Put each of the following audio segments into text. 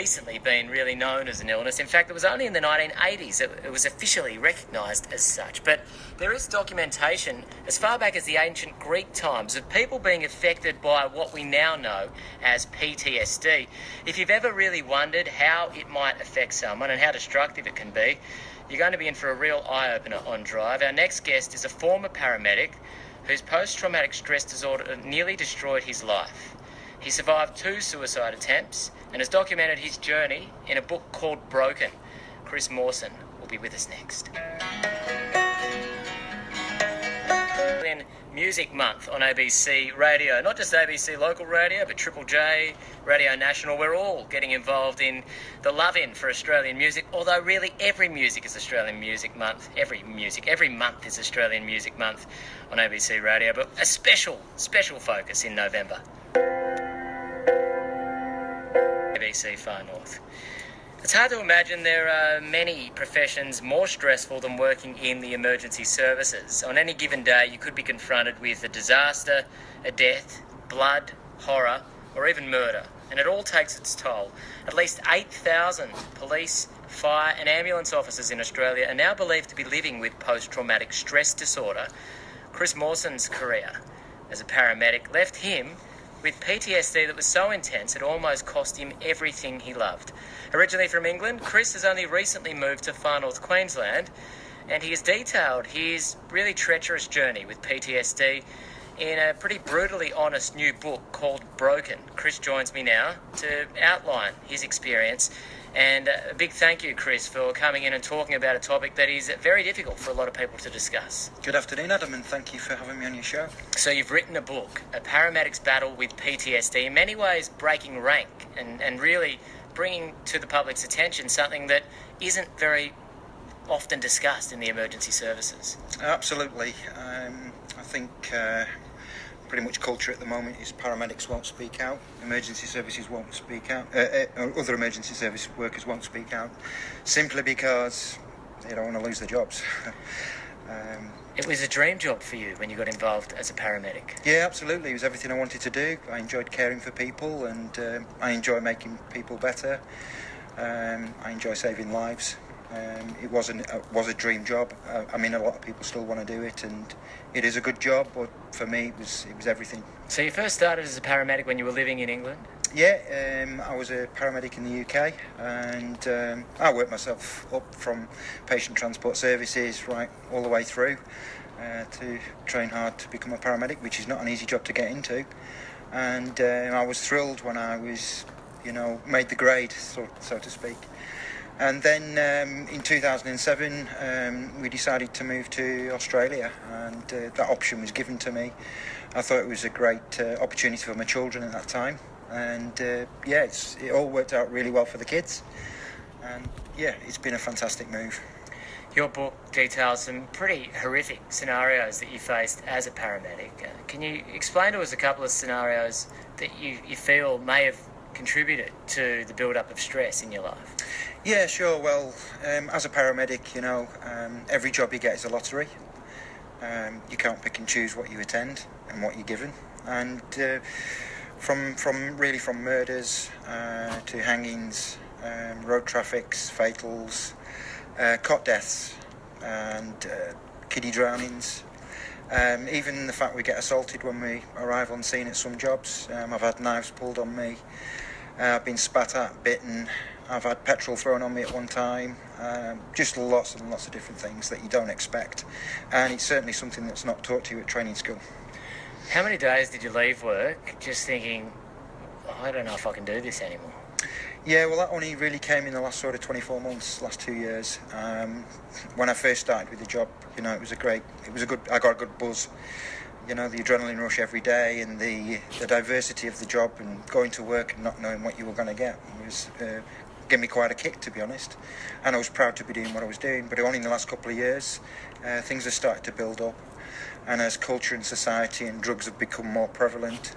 recently been really known as an illness. In fact, it was only in the 1980s it was officially recognised as such. But there is documentation as far back as the ancient Greek times of people being affected by what we now know as PTSD. If you've ever really wondered how it might affect someone and how destructive it can be, you're going to be in for a real eye-opener on Drive. Our next guest is a former paramedic whose post-traumatic stress disorder nearly destroyed his life. He survived 2 suicide attempts and has documented his journey in a book called Broken. Chris Mawson will be with us next. Music Month on ABC Radio. Not just ABC local radio, but Triple J, Radio National. We're all getting involved in the love-in for Australian music, although really every music is Australian Music Month. Every month is Australian Music Month on ABC Radio, but a special focus in November. ABC Far North. It's hard to imagine there are many professions more stressful than working in the emergency services. On any given day, you could be confronted with a disaster, a death, blood, horror, or even murder. And it all takes its toll. At least 8,000 police, fire and ambulance officers in Australia are now believed to be living with post-traumatic stress disorder. Chris Mawson's career as a paramedic left him with PTSD that was so intense it almost cost him everything he loved. Originally from England, Chris has only recently moved to far north Queensland, and he has detailed his really treacherous journey with PTSD in a pretty brutally honest new book called Broken. Chris joins me now to outline his experience, and a big thank you, Chris, for coming in and talking about a topic that is very difficult for a lot of people to discuss. Good afternoon, Adam, and thank you for having me on your show. So you've written a book, A Paramedic's Battle with PTSD, in many ways breaking rank and really bringing to the public's attention something that isn't very often discussed in the emergency services. Absolutely. I think pretty much culture at the moment is paramedics won't speak out, emergency services won't speak out, other emergency service workers won't speak out, simply because they don't want to lose their jobs. It was a dream job for you when you got involved as a paramedic. Yeah, absolutely. It was everything I wanted to do. I enjoyed caring for people, and I enjoy making people better. I enjoy saving lives. It was a dream job. I mean, a lot of people still want to do it, and it is a good job, but for me it was everything. So you first started as a paramedic when you were living in England? Yeah, I was a paramedic in the UK, and I worked myself up from patient transport services right all the way through to train hard to become a paramedic, which is not an easy job to get into. And I was thrilled when I was, made the grade, so to speak. And then in 2007, we decided to move to Australia, and that option was given to me. I thought it was a great opportunity for my children at that time. And it all worked out really well for the kids. And it's been a fantastic move. Your book details some pretty horrific scenarios that you faced as a paramedic. Can you explain to us a couple of scenarios that you feel may have contributed to the build-up of stress in your life? Yeah, sure. Well, as a paramedic, every job you get is a lottery. You can't pick and choose what you attend and what you're given. And from murders to hangings, road traffics, fatals, cot deaths, and kiddie drownings. Even the fact we get assaulted when we arrive on scene at some jobs. I've had knives pulled on me. I've been spat at, bitten. I've had petrol thrown on me at one time. Just lots and lots of different things that you don't expect. And it's certainly something that's not taught to you at training school. How many days did you leave work just thinking, I don't know if I can do this anymore? Yeah, well, that only really came in the last sort of 24 months, last 2 years. When I first started with the job, I got a good buzz. The adrenaline rush every day and the diversity of the job and going to work and not knowing what you were going to get was gave me quite a kick, to be honest. And I was proud to be doing what I was doing. But only in the last couple of years, things have started to build up. And as culture and society and drugs have become more prevalent,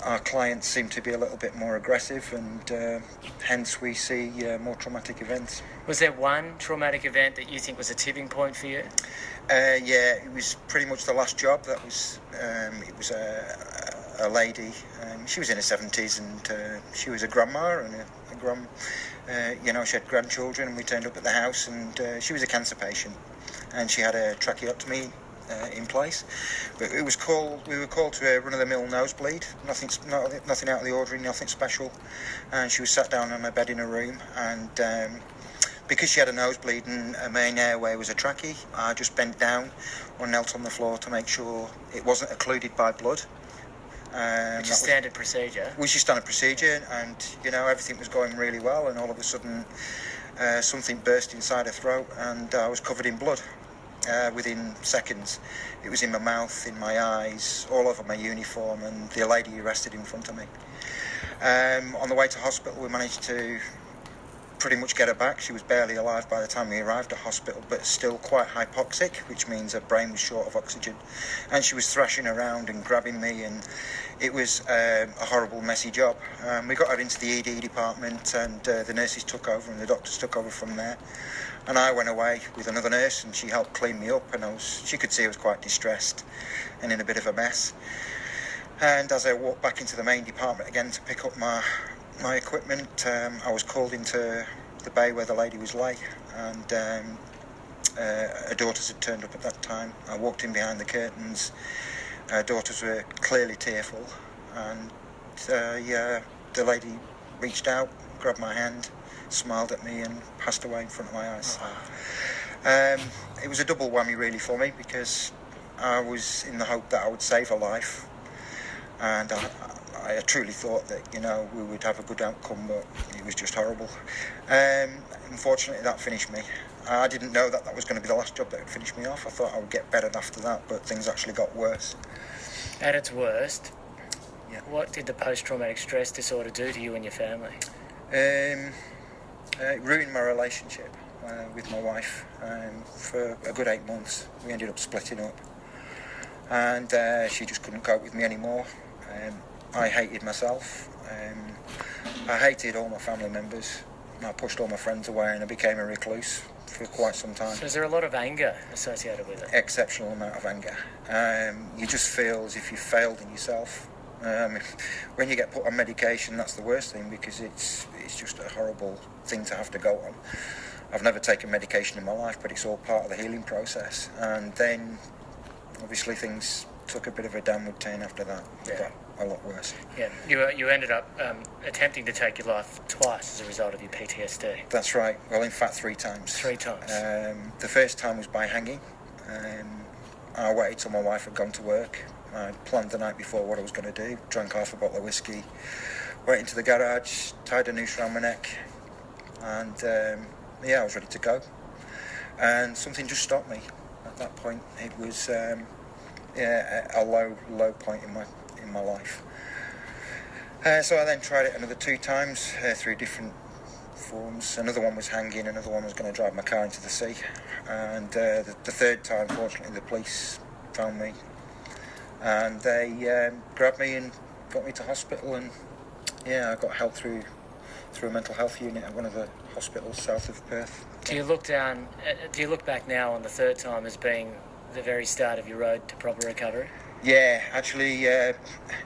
our clients seem to be a little bit more aggressive, and hence we see more traumatic events. Was there one traumatic event that you think was a tipping point for you? Yeah, it was pretty much the last job. That was it was a lady. She was in her 70s, and she was a grandma and she had grandchildren, and we turned up at the house, and she was a cancer patient, and she had a tracheotomy in place. But we were called to a run-of-the-mill nosebleed, nothing out of the ordinary, nothing special. And she was sat down on her bed in a room, and because she had a nosebleed and her main airway was a trachea, I just bent down or knelt on the floor to make sure it wasn't occluded by blood. Which is standard procedure. Which is standard procedure, and everything was going really well, and all of a sudden something burst inside her throat, and I was covered in blood within seconds. It was in my mouth, in my eyes, all over my uniform, and the lady arrested in front of me. On the way to hospital, we managed to pretty much get her back. She was barely alive by the time we arrived at hospital, but still quite hypoxic, which means her brain was short of oxygen, and she was thrashing around and grabbing me, and it was a horrible, messy job. We got her into the ED department, and the nurses took over and the doctors took over from there, and I went away with another nurse, and she helped clean me up, and she could see I was quite distressed and in a bit of a mess. And as I walked back into the main department again to pick up my equipment, I was called into the bay where the lady was lay, and her daughters had turned up at that time. I walked in behind the curtains. Her daughters were clearly tearful, and the lady reached out, grabbed my hand, smiled at me, and passed away in front of my eyes. It was a double whammy really for me, because I was in the hope that I would save her life, and I truly thought that we would have a good outcome, but it was just horrible. Unfortunately, that finished me. I didn't know that was going to be the last job that would finish me off. I thought I would get better after that, but things actually got worse. At its worst, yeah. What did the post-traumatic stress disorder do to you and your family? It ruined my relationship with my wife. For a good 8 months, we ended up splitting up, and she just couldn't cope with me anymore. I hated myself. I hated all my family members. I pushed all my friends away, and I became a recluse for quite some time. So is there a lot of anger associated with it? Exceptional amount of anger. You just feel as if you've failed in yourself. When you get put on medication, that's the worst thing, because it's just a horrible thing to have to go on. I've never taken medication in my life, but it's all part of the healing process. And then, obviously, things took a bit of a downward turn after that. Yeah. Got a lot worse. Yeah, you ended up attempting to take your life twice as a result of your PTSD. That's right. Well, in fact, 3 times. 3 times. The first time was by hanging. I waited till my wife had gone to work. I planned the night before what I was going to do. Drank half a bottle of whiskey. Went into the garage, tied a noose around my neck, and I was ready to go. And something just stopped me at that point. It was a low point in my life. So I then tried it another 2 times through different forms. Another one was hanging, another one was going to drive my car into the sea, and the third time, fortunately, the police found me, and they grabbed me and got me to hospital, and I got help through a mental health unit at one of the hospitals south of Perth. Do you look back now on the third time as being the very start of your road to proper recovery? Yeah, actually,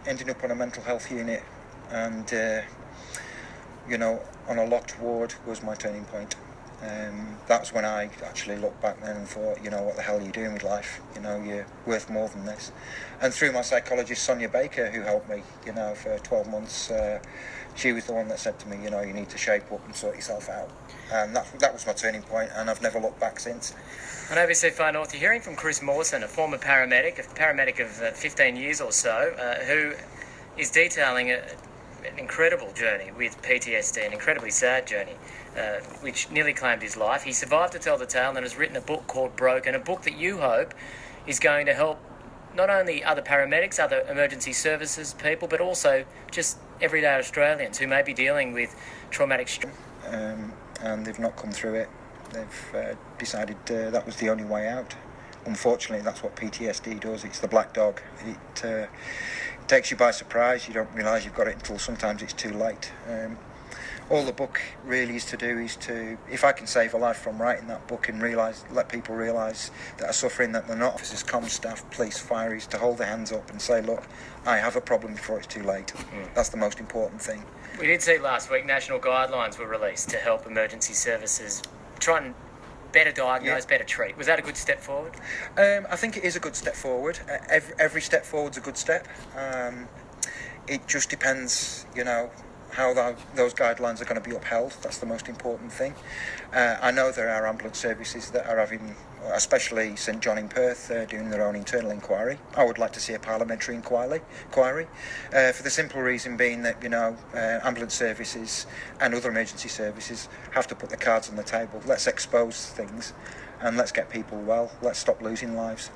ending up on a mental health unit and, on a locked ward was my turning point. That's when I actually looked back then and thought, what the hell are you doing with life? You're worth more than this. And through my psychologist, Sonia Baker, who helped me, for 12 months, she was the one that said to me, you need to shape up and sort yourself out. And that was my turning point, and I've never looked back since. On ABC Far North, you're hearing from Chris Mawson, a former paramedic of 15 years or so, who is detailing an incredible journey with PTSD, an incredibly sad journey, which nearly claimed his life. He survived to tell the tale and has written a book called Broken, a book that you hope is going to help not only other paramedics, other emergency services people, but also just everyday Australians who may be dealing with traumatic stress. And they've not come through it. They've decided that was the only way out. Unfortunately, that's what PTSD does. It's the black dog. It takes you by surprise. You don't realise you've got it until sometimes it's too late. all the book really is to do is to, if I can save a life from writing that book and let people realise that are suffering, that they're not officers, comm staff, police, fireys, to hold their hands up and say, look, I have a problem before it's too late. That's the most important thing. We did see last week national guidelines were released to help emergency services try and better diagnose, better treat. Was that a good step forward? I think it is a good step forward. Every step forward's a good step. It just depends, how those guidelines are going to be upheld. That's the most important thing. I know there are ambulance services that are having, especially St John in Perth, doing their own internal inquiry. I would like to see a parliamentary inquiry for the simple reason being that, ambulance services and other emergency services have to put the cards on the table. Let's expose things and let's get people well. Let's stop losing lives.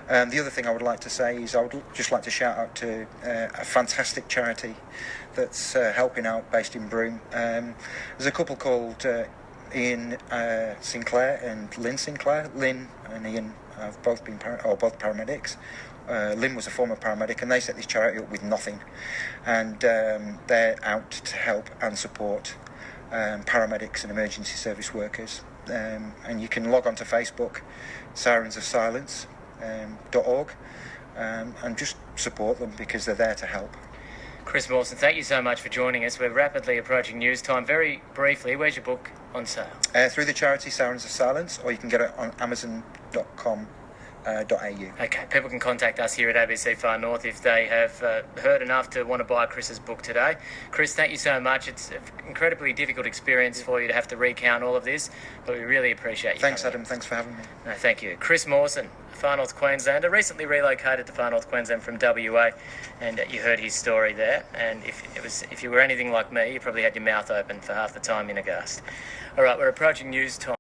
The other thing I would like to say is I would just like to shout out to a fantastic charity that's helping out, based in Broome. There's a couple called Ian Sinclair and Lynn Sinclair. Lynn and Ian have both been both paramedics. Lynn was a former paramedic, and they set this charity up with nothing, and they're out to help and support paramedics and emergency service workers. And you can log on to Facebook, Sirens of Silence. .org, and just support them because they're there to help. Chris Mawson, thank you so much for joining us. We're rapidly approaching news time. Very briefly, where's your book on sale? Through the charity Sirens of Silence, or you can get it on amazon.com. Okay, people can contact us here at ABC Far North if they have heard enough to want to buy Chris's book today. Chris, thank you so much. It's an incredibly difficult experience for you to have to recount all of this, but we really appreciate you. Thanks, Adam. Thanks for having me. No, thank you. Chris Mawson, Far North Queenslander, recently relocated to Far North Queensland from WA, and you heard his story there. And if you were anything like me, you probably had your mouth open for half the time in aghast. All right, we're approaching news time.